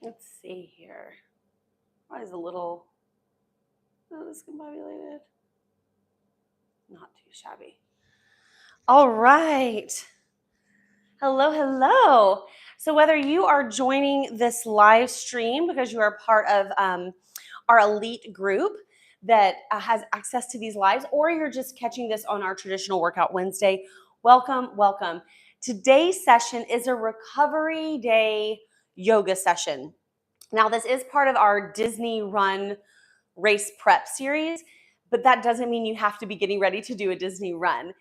Let's see here. Why is a little discombobulated? Not too shabby. All right. Hello, hello. So whether you are joining this live stream because you are part of our elite group that has access to these lives, or you're just catching this on our traditional workout Wednesday, welcome, welcome. Today's session is a recovery day yoga session. Now, this is part of our Disney Run race prep series, but that doesn't mean you have to be getting ready to do a Disney run.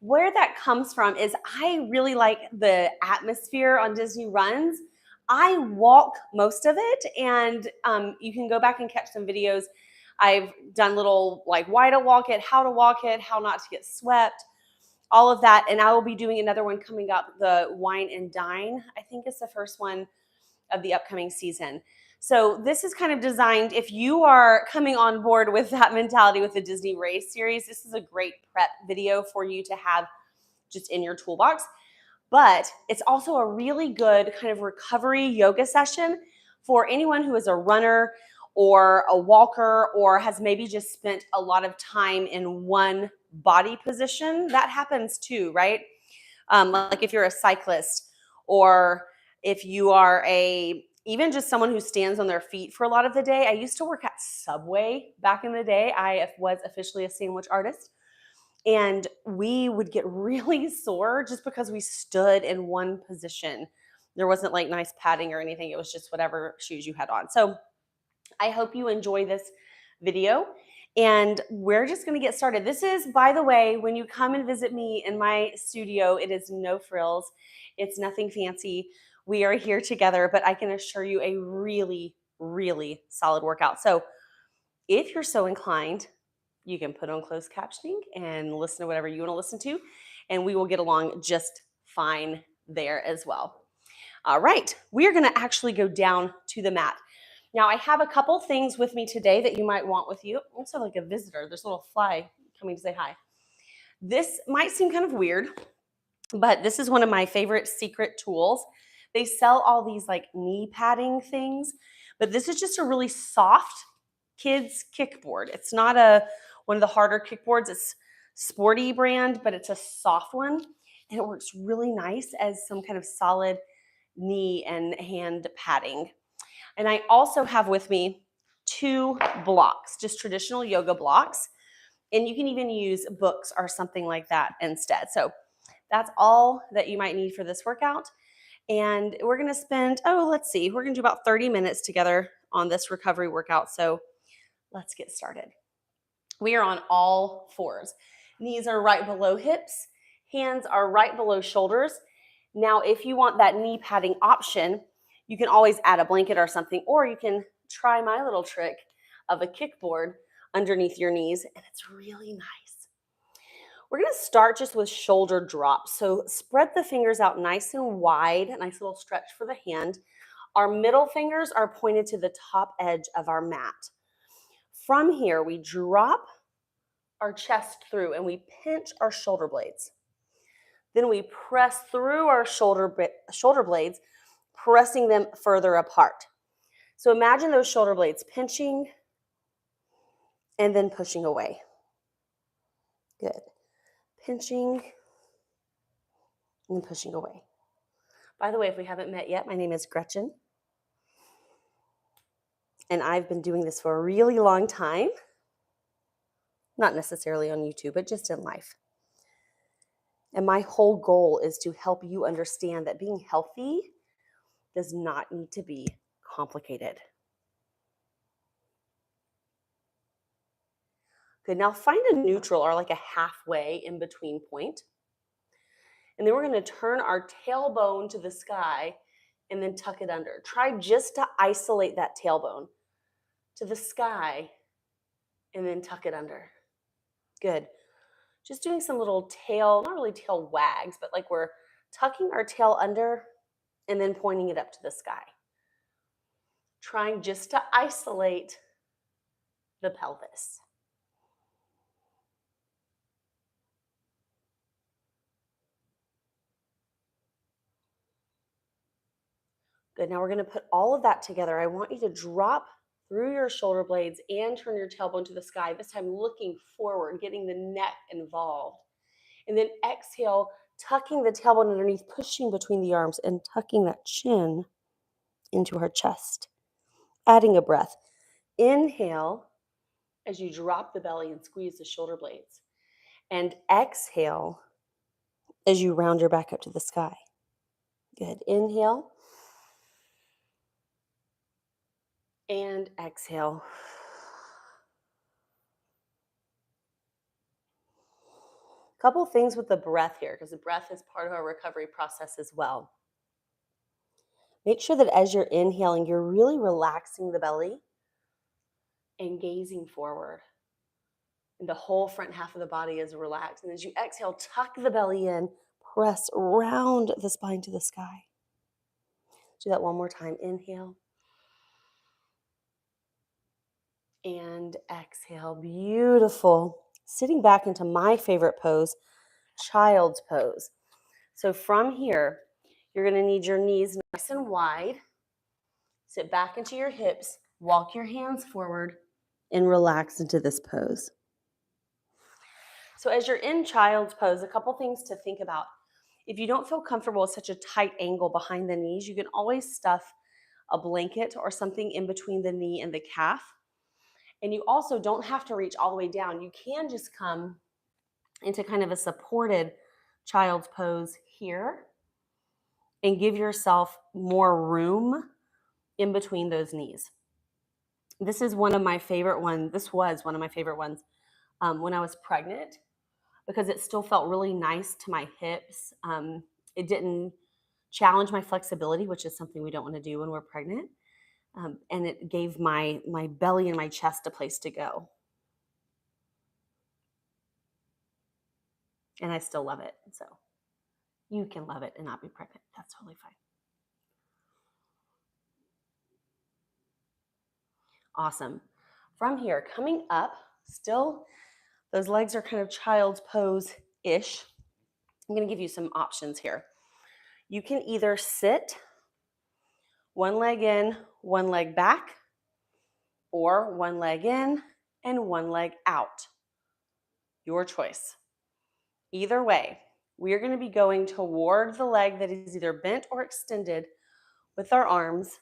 Where that comes from is I really like the atmosphere on Disney runs. I walk most of it, and you can go back and catch some videos. I've done little like why to walk it, how not to get swept, all of that. And I will be doing another one coming up, the Wine and Dine. I think it's the first one of the upcoming season. So this is kind of designed, if you are coming on board with that mentality with the Disney race series, this is a great prep video for you to have just in your toolbox. But it's also a really good kind of recovery yoga session for anyone who is a runner or a walker or has maybe just spent a lot of time in one body position. That happens too, right? Like if you're a cyclist or if you are even just someone who stands on their feet for a lot of the day. I used to work at Subway back in the day. I was officially a sandwich artist. And we would get really sore just because we stood in one position. There wasn't like nice padding or anything. It was just whatever shoes you had on. So I hope you enjoy this video. And we're just going to get started. This is, by the way, when you come and visit me in my studio, it is no frills. It's nothing fancy. We are here together, but I can assure you a really, really solid workout. So if you're so inclined, you can put on closed captioning and listen to whatever you want to listen to, and we will get along just fine there as well. All right, we are going to actually go down to the mat. Now, I have a couple things with me today that you might want with you. Also, like a visitor. There's a little fly coming to say hi. This might seem kind of weird, but this is one of my favorite secret tools. They sell all these like knee padding things, but this is just a really soft kids kickboard. It's not one of the harder kickboards. It's sporty brand, but it's a soft one, and it works really nice as some kind of solid knee and hand padding. And I also have with me 2 blocks, just traditional yoga blocks. And you can even use books or something like that instead. So that's all that you might need for this workout. And we're going to spend, let's see, we're going to do about 30 minutes together on this recovery workout. So let's get started. We are on all fours. Knees are right below hips. Hands are right below shoulders. Now, if you want that knee padding option, you can always add a blanket or something, or you can try my little trick of a kickboard underneath your knees, and it's really nice. We're going to start just with shoulder drops. So spread the fingers out nice and wide, a nice little stretch for the hand. Our middle fingers are pointed to the top edge of our mat. From here, we drop our chest through and we pinch our shoulder blades. Then we press through our shoulder blades, pressing them further apart. So imagine those shoulder blades pinching and then pushing away. Good. Pinching and then pushing away. By the way, if we haven't met yet, my name is Gretchen. And I've been doing this for a really long time. Not necessarily on YouTube, but just in life. And my whole goal is to help you understand that being healthy does not need to be complicated. Good, now find a neutral or like a halfway in between point. And then we're going to turn our tailbone to the sky and then tuck it under. Try just to isolate that tailbone to the sky and then tuck it under. Good. Just doing some little tail, not really tail wags, but like we're tucking our tail under and then pointing it up to the sky. Trying just to isolate the pelvis. Good. Now we're going to put all of that together. I want you to drop through your shoulder blades and turn your tailbone to the sky, this time looking forward, getting the neck involved. And then exhale, tucking the tailbone underneath, pushing between the arms and tucking that chin into our chest. Adding a breath. Inhale as you drop the belly and squeeze the shoulder blades. And exhale as you round your back up to the sky. Good. Inhale. And exhale. Couple things with the breath here, because the breath is part of our recovery process as well. Make sure that as you're inhaling, you're really relaxing the belly and gazing forward. And the whole front half of the body is relaxed. And as you exhale, tuck the belly in, press round the spine to the sky. Do that one more time. Inhale. And exhale. Beautiful. Sitting back into my favorite pose, child's pose. So from here, you're going to need your knees nice and wide. Sit back into your hips, walk your hands forward, and relax into this pose. So as you're in child's pose, a couple things to think about. If you don't feel comfortable with such a tight angle behind the knees, you can always stuff a blanket or something in between the knee and the calf. And you also don't have to reach all the way down. You can just come into kind of a supported child's pose here and give yourself more room in between those knees. This is one of my favorite ones. This was one of my favorite ones when I was pregnant, because it still felt really nice to my hips. It didn't challenge my flexibility, which is something we don't want to do when we're pregnant. And it gave my belly and my chest a place to go. And I still love it. So you can love it and not be pregnant. That's totally fine. Awesome. From here, coming up, still, those legs are kind of child's pose-ish. I'm going to give you some options here. You can either sit one leg in, one leg back, or one leg in and one leg out. Your choice. Either way, we are going to be going toward the leg that is either bent or extended with our arms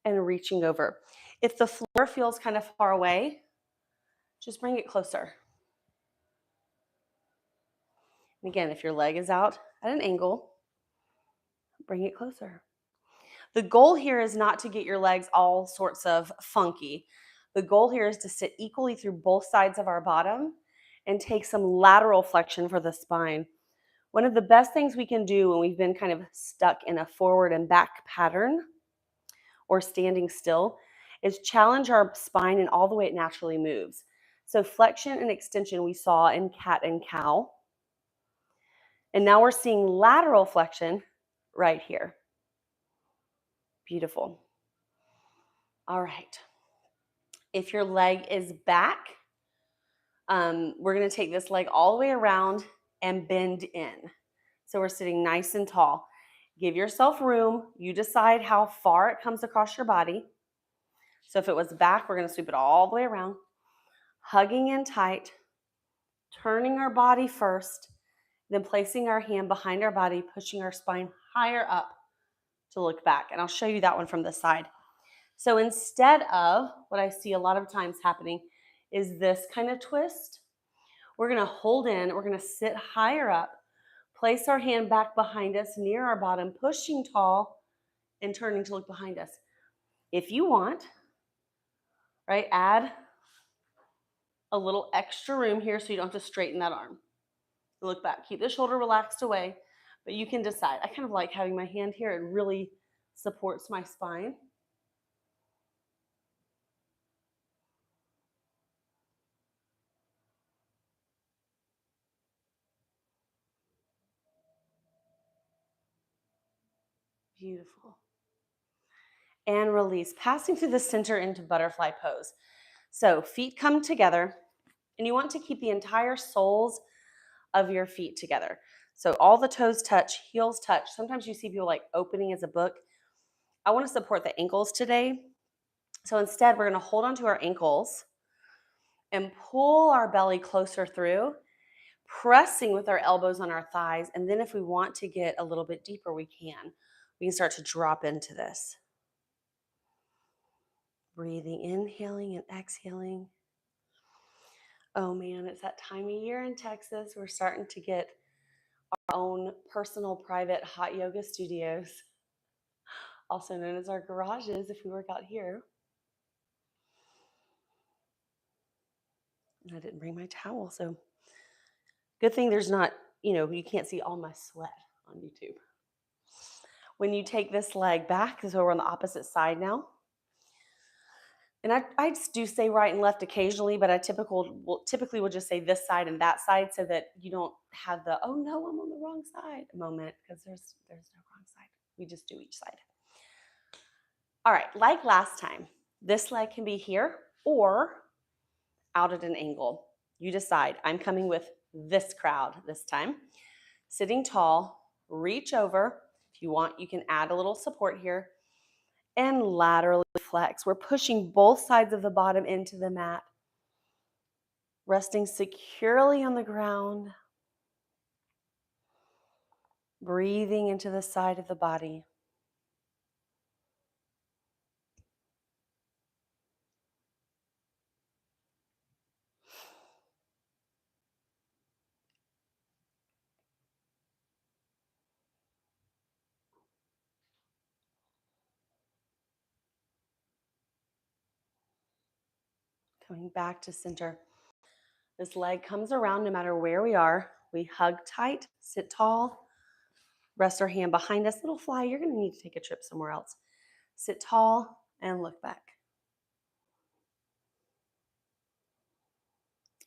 and reaching over. If the floor feels kind of far away, just bring it closer. And again, if your leg is out at an angle, bring it closer. The goal here is not to get your legs all sorts of funky. The goal here is to sit equally through both sides of our bottom and take some lateral flexion for the spine. One of the best things we can do when we've been kind of stuck in a forward and back pattern or standing still is challenge our spine in all the way it naturally moves. So flexion and extension we saw in cat and cow. And now we're seeing lateral flexion right here. Beautiful. All right. If your leg is back, we're going to take this leg all the way around and bend in. So we're sitting nice and tall. Give yourself room. You decide how far it comes across your body. So if it was back, we're going to sweep it all the way around, hugging in tight, turning our body first, then placing our hand behind our body, pushing our spine higher up to look back. And I'll show you that one from the side. So instead of what I see a lot of times happening is this kind of twist, we're going to hold in, we're going to sit higher up, place our hand back behind us near our bottom, pushing tall and turning to look behind us. If you want, right, add a little extra room here so you don't have to straighten that arm. Look back, keep the shoulder relaxed away, but you can decide. I kind of like having my hand here. It really supports my spine. Beautiful. And release, passing through the center into butterfly pose. So feet come together, and you want to keep the entire soles of your feet together. So all the toes touch, heels touch. Sometimes you see people like opening as a book. I want to support the ankles today. So instead, we're going to hold onto our ankles and pull our belly closer through, pressing with our elbows on our thighs. And then if we want to get a little bit deeper, we can. We can start to drop into this. Breathing, inhaling and exhaling. Oh man, it's that time of year in Texas. We're starting to get our own personal private hot yoga studios, also known as our garages if we work out here. I didn't bring my towel, so good thing there's not, you can't see all my sweat on YouTube. When you take this leg back, so we're on the opposite side now. And I do say right and left occasionally, but I typically will just say this side and that side so that you don't have the, oh no, I'm on the wrong side moment, because there's no wrong side. We just do each side. All right, like last time, this leg can be here or out at an angle. You decide. I'm coming with this crowd this time. Sitting tall, reach over. If you want, you can add a little support here. And laterally flex. We're pushing both sides of the bottom into the mat. Resting securely on the ground. Breathing into the side of the body. Coming back to center. This leg comes around no matter where we are. We hug tight, sit tall, rest our hand behind us. Little fly, you're going to need to take a trip somewhere else. Sit tall and look back.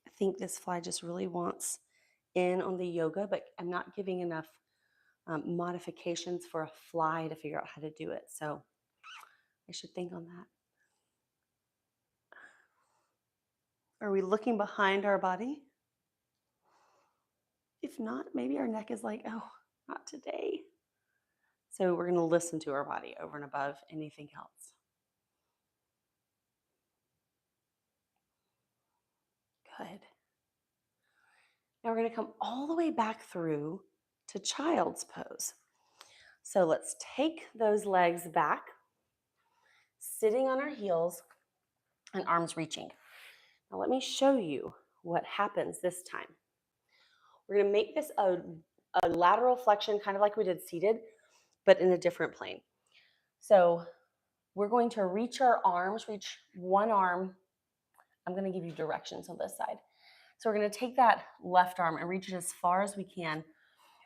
I think this fly just really wants in on the yoga, but I'm not giving enough modifications for a fly to figure out how to do it. So I should think on that. Are we looking behind our body? If not, maybe our neck is like, oh, not today. So we're going to listen to our body over and above anything else. Good. Now we're going to come all the way back through to child's pose. So let's take those legs back, sitting on our heels and arms reaching. Now let me show you what happens this time. We're going to make this a lateral flexion, kind of like we did seated, but in a different plane. So we're going to reach our arms, reach one arm. I'm going to give you directions on this side. So we're going to take that left arm and reach it as far as we can.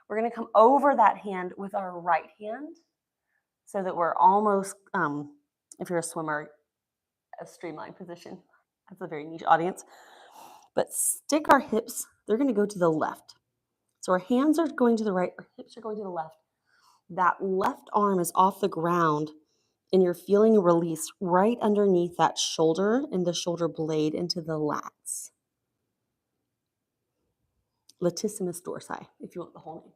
We're going to come over that hand with our right hand so that we're almost, if you're a swimmer, a streamlined position. That's a very niche audience. But stick our hips, they're going to go to the left. So our hands are going to the right, our hips are going to the left. That left arm is off the ground, and you're feeling a release right underneath that shoulder and the shoulder blade into the lats. Latissimus dorsi, if you want the whole name.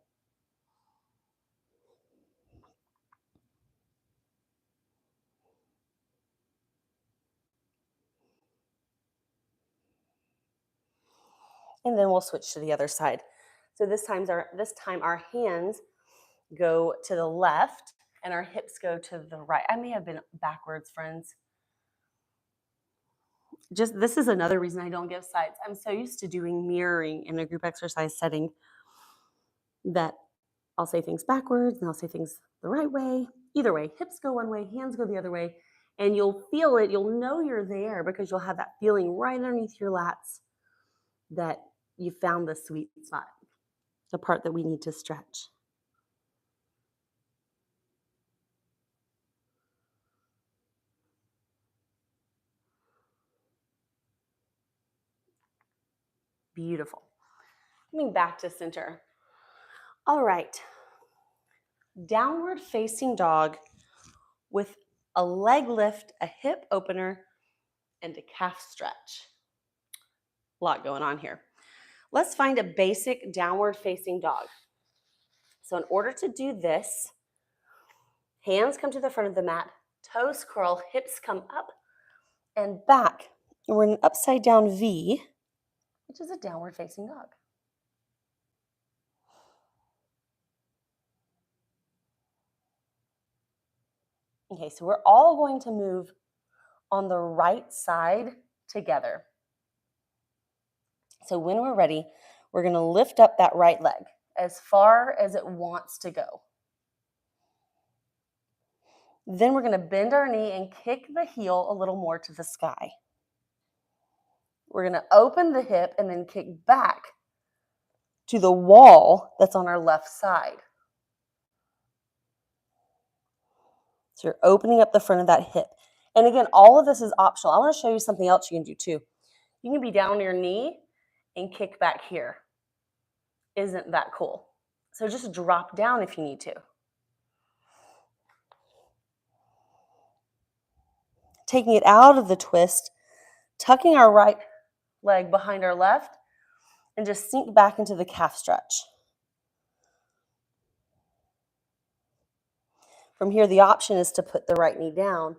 And then we'll switch to the other side. So this time our hands go to the left and our hips go to the right. I may have been backwards, friends. This is another reason I don't give sides. I'm so used to doing mirroring in a group exercise setting that I'll say things backwards and I'll say things the right way. Either way, hips go one way, hands go the other way, and you'll feel it. You'll know you're there because you'll have that feeling right underneath your lats that you found the sweet spot, the part that we need to stretch. Beautiful. Coming back to center. All right. Downward facing dog with a leg lift, a hip opener, and a calf stretch. A lot going on here. Let's find a basic downward facing dog. So in order to do this, Hands come to the front of the mat, toes curl, hips come up and back. And we're in an upside down V, which is a downward facing dog. Okay, so we're all going to move on the right side together. So when we're ready, we're going to lift up that right leg as far as it wants to go. Then we're going to bend our knee and kick the heel a little more to the sky. We're going to open the hip and then kick back to the wall that's on our left side. So you're opening up the front of that hip. And again, all of this is optional. I want to show you something else you can do too. You can be down on your knee and kick back here. Isn't that cool? So just drop down if you need to. Taking it out of the twist, tucking our right leg behind our left, and just sink back into the calf stretch. From here, the option is to put the right knee down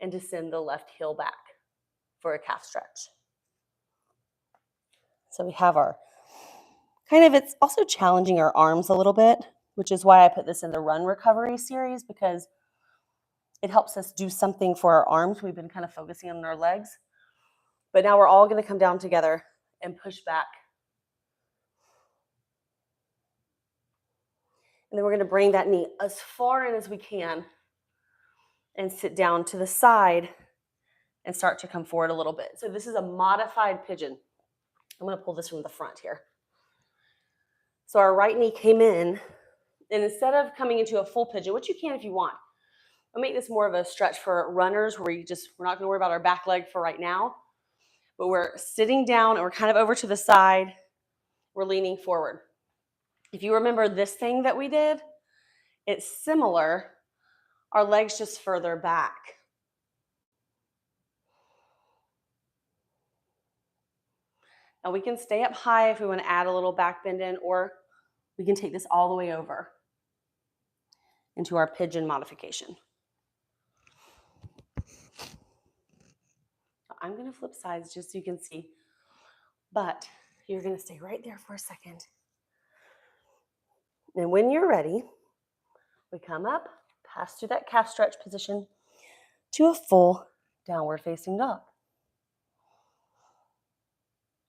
and to send the left heel back for a calf stretch. So we have our it's also challenging our arms a little bit, which is why I put this in the run recovery series, because it helps us do something for our arms. We've been kind of focusing on our legs. But now we're all going to come down together and push back. And then we're going to bring that knee as far in as we can and sit down to the side and start to come forward a little bit. So this is a modified pigeon. I'm going to pull this from the front here. So our right knee came in, and instead of coming into a full pigeon, which you can if you want, I'll make this more of a stretch for runners where we're not going to worry about our back leg for right now, but we're sitting down and we're kind of over to the side. We're leaning forward. If you remember this thing that we did, it's similar. Our legs just further back. Now we can stay up high if we want to add a little back bend in, or we can take this all the way over into our pigeon modification. I'm going to flip sides just so you can see, but you're going to stay right there for a second. And when you're ready, we come up, pass through that calf stretch position to a full downward facing dog.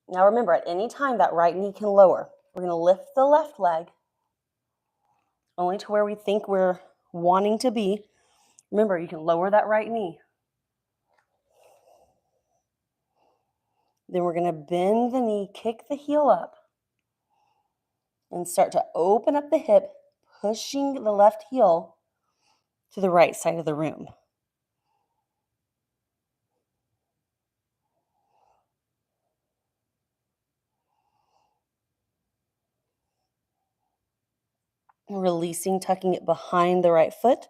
Now remember, at any time that right knee can lower. We're going to lift the left leg only to where we think we're wanting to be. Remember, you can lower that right knee. Then we're going to bend the knee, kick the heel up, and start to open up the hip, pushing the left heel to the right side of the room. And releasing, tucking it behind the right foot,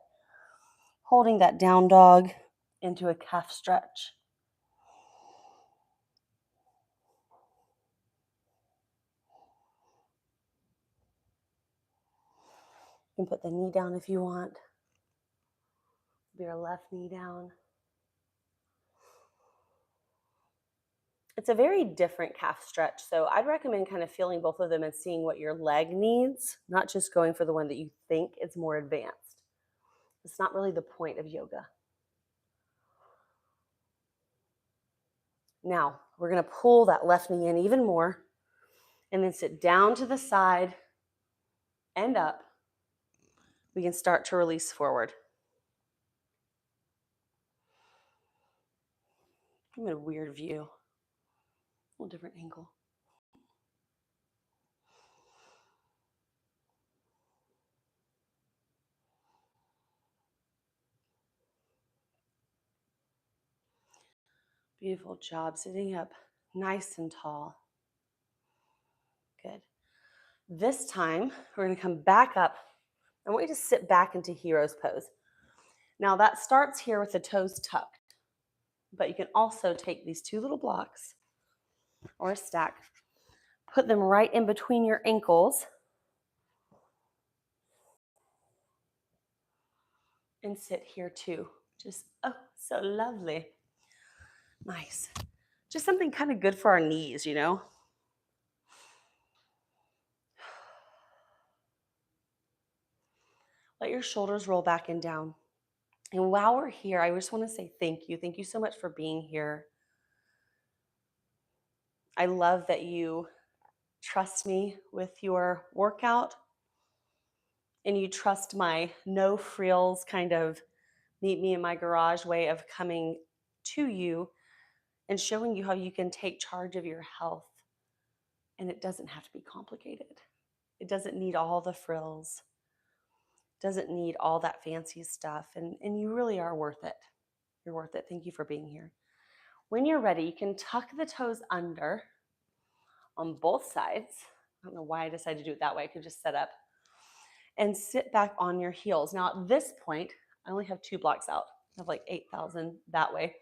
holding that down dog into a calf stretch. You can put the knee down if you want. Your left knee down. It's a very different calf stretch, so I'd recommend kind of feeling both of them and seeing what your leg needs, not just going for the one that you think is more advanced. It's not really the point of yoga. Now, we're going to pull that left knee in even more and then sit down to the side and up. We can start to release forward. I'm in a weird view, a little different angle. Beautiful job sitting up nice and tall. Good. This time, we're going to come back up. I want you to sit back into hero's pose. Now that starts here with the toes tucked, but you can also take these two little blocks or a stack, put them right in between your ankles, And sit here too. Just, oh, so lovely. Nice. Just something kind of good for our knees, you know? Let your shoulders roll back and down. And while we're here, I just want to say thank you. Thank you so much for being here. I love that you trust me with your workout and you trust my no frills kind of meet me in my garage way of coming to you and showing you how you can take charge of your health. And it doesn't have to be complicated. It doesn't need all the frills. It doesn't need all that fancy stuff. And you really are worth it. You're worth it. Thank you for being here. When you're ready, you can tuck the toes under on both sides. I don't know why I decided to do it that way. I could just set up and sit back on your heels. Now at this point, I only have 2 blocks out. I have like 8,000 that way.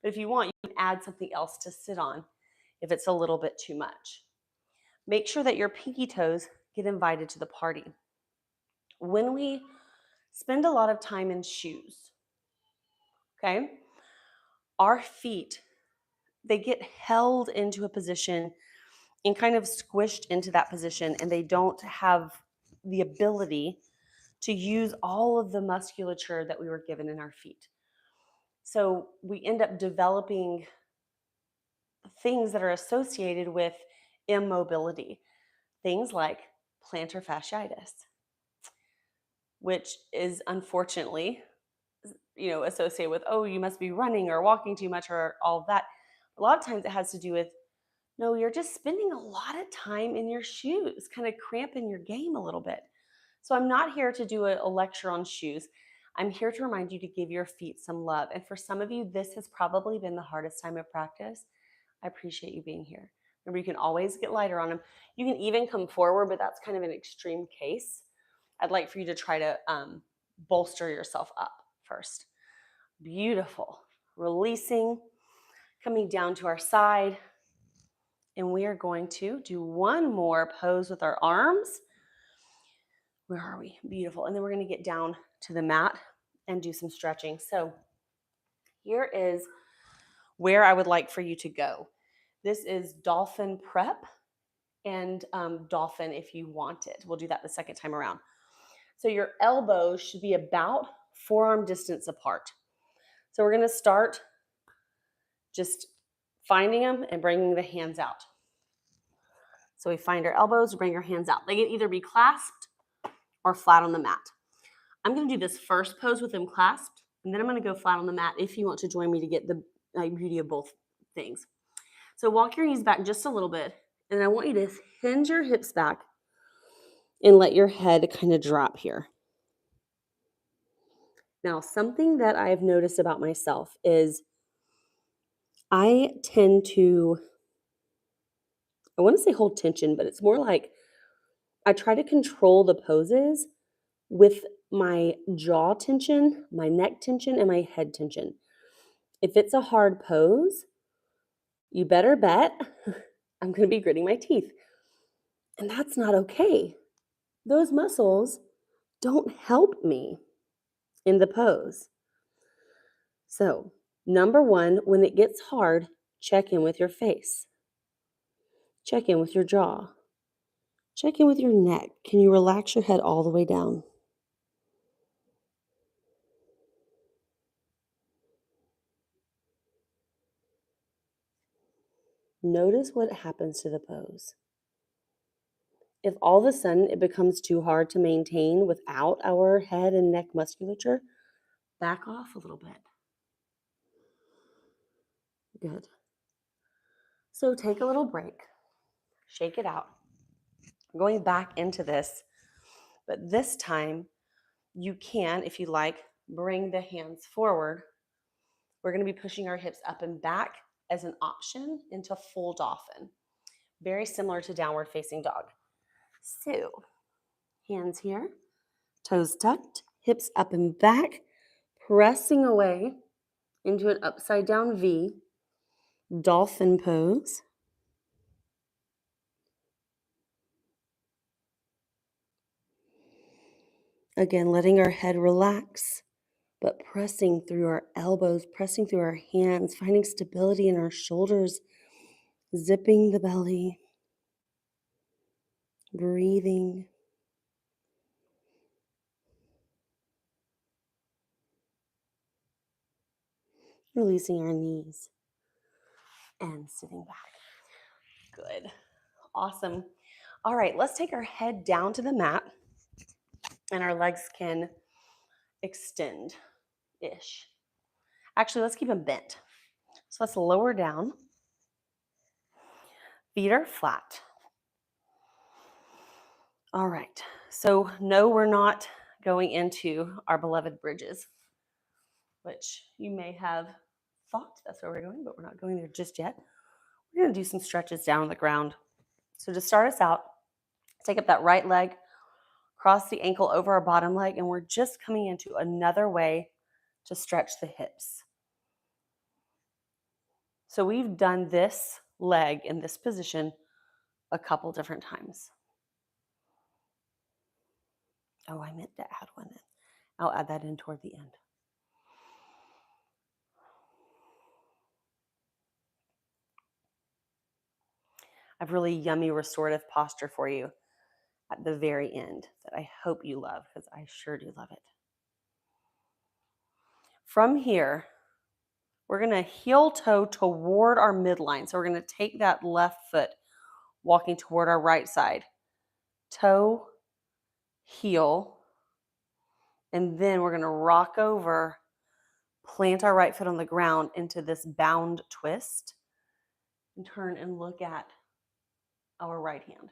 But if you want, you can add something else to sit on if it's a little bit too much. Make sure that your pinky toes get invited to the party. When we spend a lot of time in shoes, okay, our feet, they get held into a position and kind of squished into that position, and they don't have the ability to use all of the musculature that we were given in our feet. So we end up developing things that are associated with immobility, things like plantar fasciitis, which is unfortunately, associated with, oh, you must be running or walking too much or all of that. A lot of times it has to do with, no, you're just spending a lot of time in your shoes, kind of cramping your game a little bit. So I'm not here to do a lecture on shoes. I'm here to remind you to give your feet some love. And for some of you, this has probably been the hardest time of practice. I appreciate you being here. Remember, you can always get lighter on them. You can even come forward, but that's kind of an extreme case. I'd like for you to try to bolster yourself up first. Beautiful. Releasing, coming down to our side. And we are going to do one more pose with our arms. Where are we? Beautiful. And then we're going to get down to the mat and do some stretching. So here is where I would like for you to go. This is dolphin prep and dolphin if you want it. We'll do that the second time around. So your elbows should be about forearm distance apart. So we're going to start just finding them and bringing the hands out. So we find our elbows, bring our hands out. They can either be clasped or flat on the mat. I'm going to do this first pose with them clasped, and then I'm going to go flat on the mat if you want to join me to get the beauty of both things. So walk your knees back just a little bit, and I want you to hinge your hips back and let your head kind of drop here. Now, something that I've noticed about myself is I tend to, I want to say hold tension, but it's more like I try to control the poses with my jaw tension, my neck tension, and my head tension. If it's a hard pose, you better bet I'm going to be gritting my teeth. And that's not okay. Those muscles don't help me in the pose. So, number one, when it gets hard, check in with your face. Check in with your jaw. Check in with your neck. Can you relax your head all the way down? Notice what happens to the pose. If all of a sudden it becomes too hard to maintain without our head and neck musculature, back off a little bit. Good. So take a little break, shake it out. I'm going back into this, but this time you can, if you like, bring the hands forward. We're going to be pushing our hips up and back as an option into full dolphin. Very similar to downward facing dog. So, hands here, toes tucked, hips up and back, pressing away into an upside down V, dolphin pose. Again, letting our head relax, but pressing through our elbows, pressing through our hands, finding stability in our shoulders, zipping the belly, breathing. Releasing our knees and sitting back. Good. Awesome. All right, let's take our head down to the mat and our legs can extend-ish. Actually, let's keep them bent. So let's lower down. Feet are flat. All right. So no, we're not going into our beloved bridges, which you may have thought that's where we're going, but we're not going there just yet. We're going to do some stretches down on the ground. So to start us out, take up that right leg, cross the ankle over our bottom leg, and we're just coming into another way to stretch the hips. So we've done this leg in this position a couple different times. Oh, I meant to add one in. I'll add that in toward the end. I have really yummy restorative posture for you at the very end that I hope you love, because I sure do love it. From here, we're going to heel toe toward our midline. So we're going to take that left foot walking toward our right side. Toe, heel, and then we're going to rock over, plant our right foot on the ground into this bound twist, and turn and look at our right hand.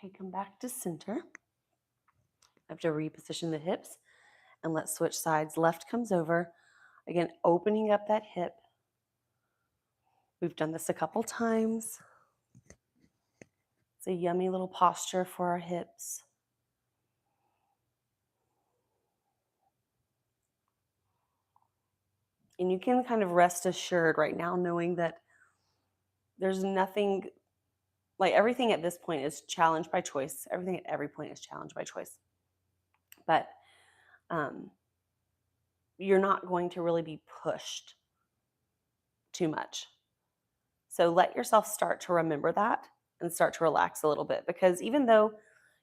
Okay, come back to center. I have to reposition the hips, and let's switch sides. Left comes over. Again, opening up that hip. We've done this a couple times. It's a yummy little posture for our hips. And you can kind of rest assured right now knowing that there's nothing, like everything at this point is challenged by choice. Everything at every point is challenged by choice. But you're not going to really be pushed too much. So let yourself start to remember that and start to relax a little bit, because even though,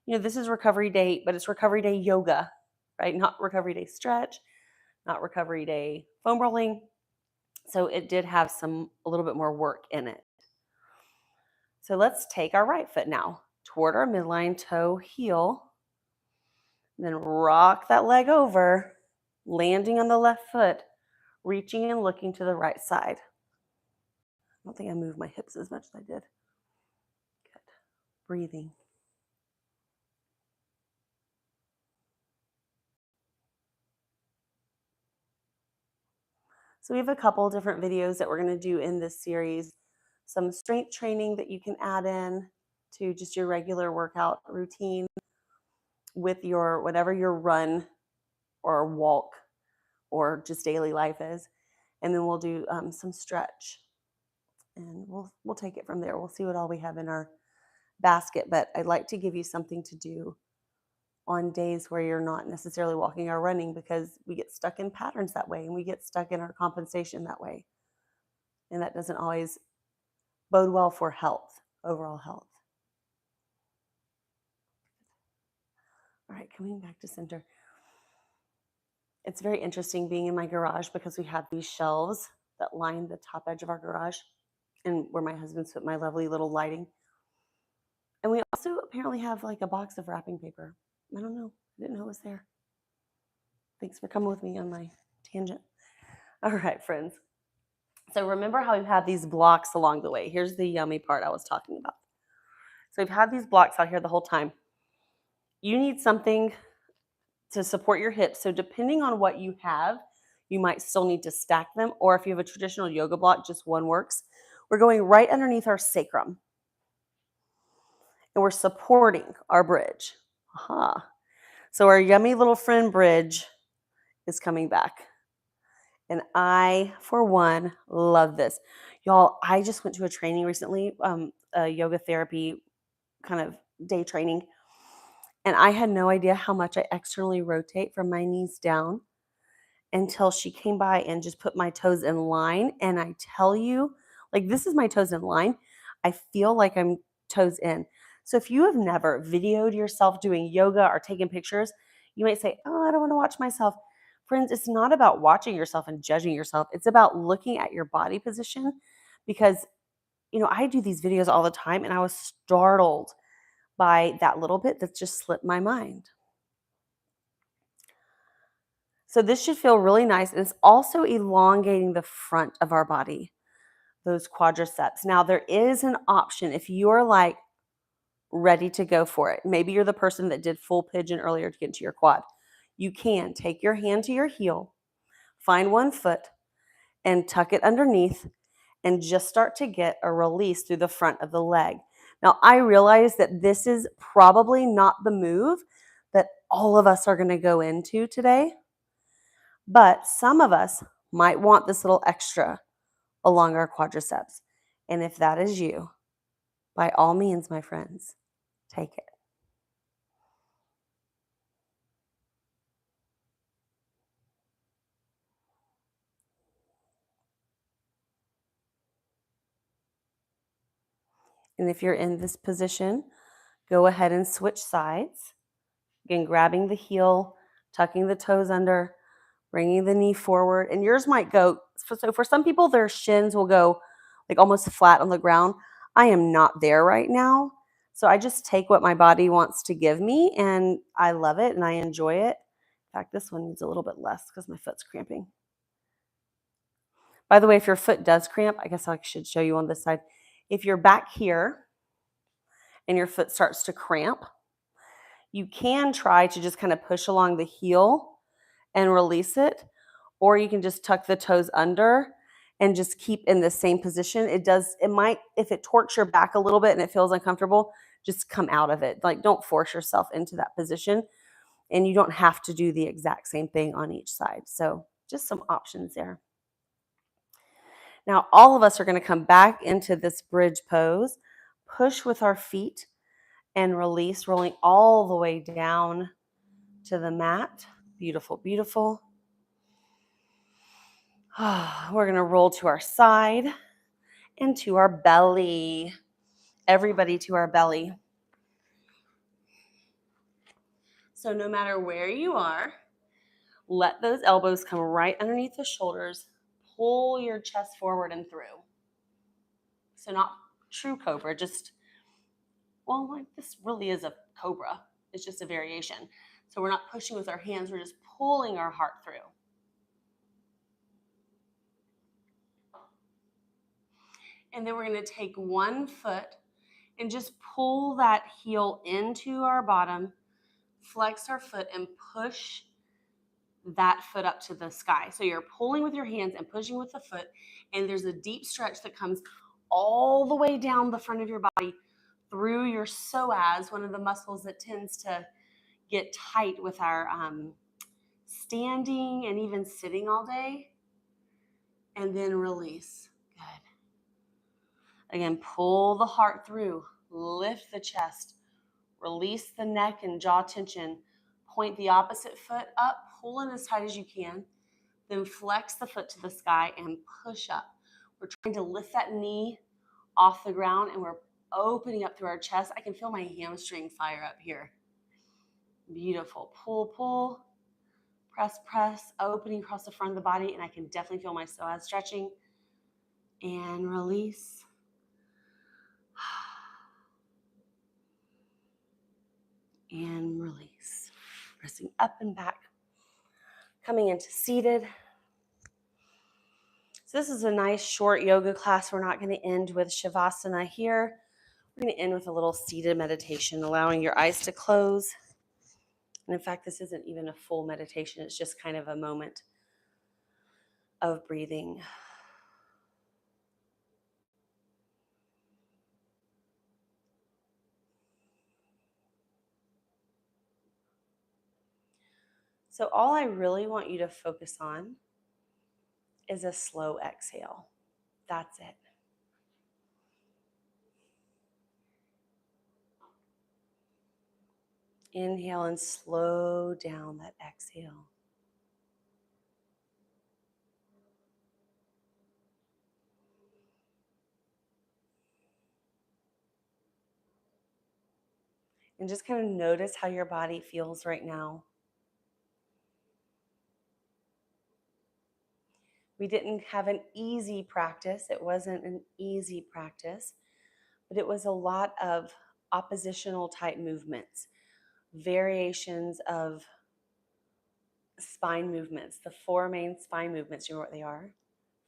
this is recovery day, but it's recovery day yoga, right? Not recovery day stretch, not recovery day foam rolling. So it did have a little bit more work in it. So let's take our right foot now toward our midline, toe, heel, then rock that leg over, landing on the left foot, reaching and looking to the right side. I don't think I moved my hips as much as I did. Good. Breathing. So we have a couple different videos that we're going to do in this series. Some strength training that you can add in to just your regular workout routine with your whatever your run or walk or just daily life is. And then we'll do some stretch, and we'll take it from there. We'll see what all we have in our basket, but I'd like to give you something to do on days where you're not necessarily walking or running, because we get stuck in patterns that way and we get stuck in our compensation that way. And that doesn't always bode well for health, overall health. All right, coming back to center. It's very interesting being in my garage because we have these shelves that line the top edge of our garage, and where my husband's put my lovely little lighting. And we also apparently have like a box of wrapping paper. I don't know. I didn't know it was there. Thanks for coming with me on my tangent. All right, friends. So remember how we've had these blocks along the way. Here's the yummy part I was talking about. So we've had these blocks out here the whole time. you need something to support your hips. So depending on what you have, you might still need to stack them, or if you have a traditional yoga block, just one works. We're going right underneath our sacrum, and we're supporting our bridge. Aha. So our yummy little friend bridge is coming back. And I, for one, love this. Y'all, I just went to a training recently, a yoga therapy kind of day training, and I had no idea how much I externally rotate from my knees down until she came by and just put my toes in line. And I tell you, like, this is my toes in line. I feel like I'm toes in. So if you have never videoed yourself doing yoga or taking pictures, you might say, oh, I don't want to watch myself. Friends, it's not about watching yourself and judging yourself. It's about looking at your body position, because, I do these videos all the time, and I was startled by that little bit that just slipped my mind. So this should feel really nice. And it's also elongating the front of our body, those quadriceps. Now, there is an option if you're like ready to go for it. Maybe you're the person that did full pigeon earlier to get into your quad. You can take your hand to your heel, find one foot, and tuck it underneath, and just start to get a release through the front of the leg. Now, I realize that this is probably not the move that all of us are going to go into today, but some of us might want this little extra along our quadriceps. And if that is you, by all means, my friends, take it. And if you're in this position, go ahead and switch sides. Again, grabbing the heel, tucking the toes under, bringing the knee forward. And yours might go, so for some people, their shins will go like almost flat on the ground. I am not there right now. So I just take what my body wants to give me, and I love it and I enjoy it. In fact, this one needs a little bit less because my foot's cramping. By the way, if your foot does cramp, I guess I should show you on this side. If you're back here and your foot starts to cramp, you can try to just kind of push along the heel and release it, or you can just tuck the toes under and just keep in the same position. It might, if it torques your back a little bit and it feels uncomfortable, just come out of it. Like, don't force yourself into that position, and you don't have to do the exact same thing on each side. So just some options there. Now, all of us are going to come back into this bridge pose, push with our feet, and release, rolling all the way down to the mat. Beautiful, beautiful. We're going to roll to our side and to our belly. Everybody to our belly. So no matter where you are, let those elbows come right underneath the shoulders. Pull your chest forward and through. So not true cobra, just, well, like this really is a cobra. It's just a variation. So we're not pushing with our hands, we're just pulling our heart through. And then we're going to take one foot and just pull that heel into our bottom, flex our foot, and push that foot up to the sky. So you're pulling with your hands and pushing with the foot, and there's a deep stretch that comes all the way down the front of your body through your psoas, one of the muscles that tends to get tight with our standing and even sitting all day. And then release. Good. Again, pull the heart through, lift the chest, release the neck and jaw tension, point the opposite foot up, pull in as tight as you can, then flex the foot to the sky and push up. We're trying to lift that knee off the ground, and we're opening up through our chest. I can feel my hamstring fire up here. Beautiful. Pull, pull, press, press, opening across the front of the body, and I can definitely feel my psoas stretching. And release. And release. Pressing up and back. Coming into seated. So this is a nice short yoga class. We're not going to end with Shavasana here. We're going to end with a little seated meditation, allowing your eyes to close And in fact, this isn't even a full meditation. It's just kind of a moment of breathing. So all I really want you to focus on is a slow exhale. That's it. Inhale and slow down that exhale. And just kind of notice how your body feels right now. We didn't have an easy practice. It wasn't an easy practice, but it was a lot of oppositional type movements, variations of spine movements, the four main spine movements. You know what they are?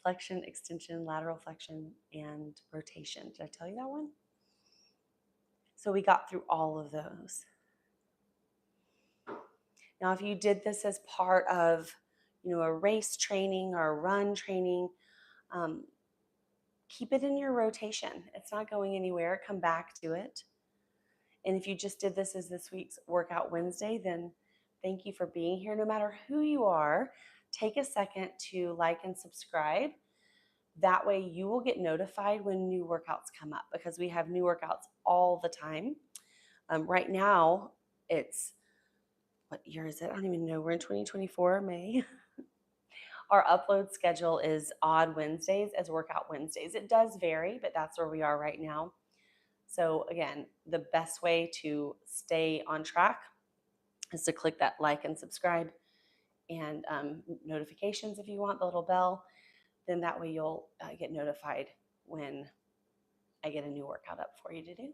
Flexion, extension, lateral flexion, and rotation. Did I tell you that one? So we got through all of those. Now, if you did this as part of, a race training or a run training, keep it in your rotation. It's not going anywhere. Come back to it. And if you just did this as this week's Workout Wednesday, then thank you for being here. No matter who you are, take a second to like and subscribe. That way you will get notified when new workouts come up, because we have new workouts all the time. Right now, it's, what year is it? I don't even know. We're in 2024, May. Our upload schedule is odd Wednesdays as Workout Wednesdays. It does vary, but that's where we are right now. So again, the best way to stay on track is to click that like and subscribe, and notifications if you want, the little bell. Then that way you'll get notified when I get a new workout up for you to do.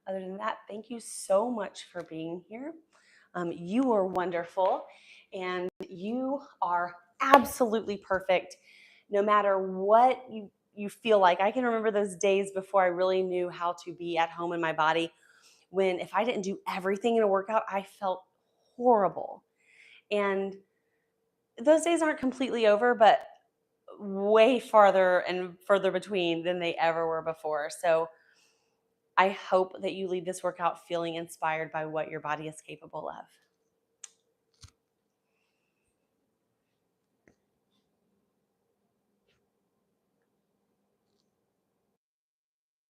Other than that, thank you so much for being here. You are wonderful, and you are absolutely perfect no matter what you feel like. I can remember those days before I really knew how to be at home in my body, when if I didn't do everything in a workout, I felt horrible. And those days aren't completely over, but way farther and further between than they ever were before. So I hope that you leave this workout feeling inspired by what your body is capable of.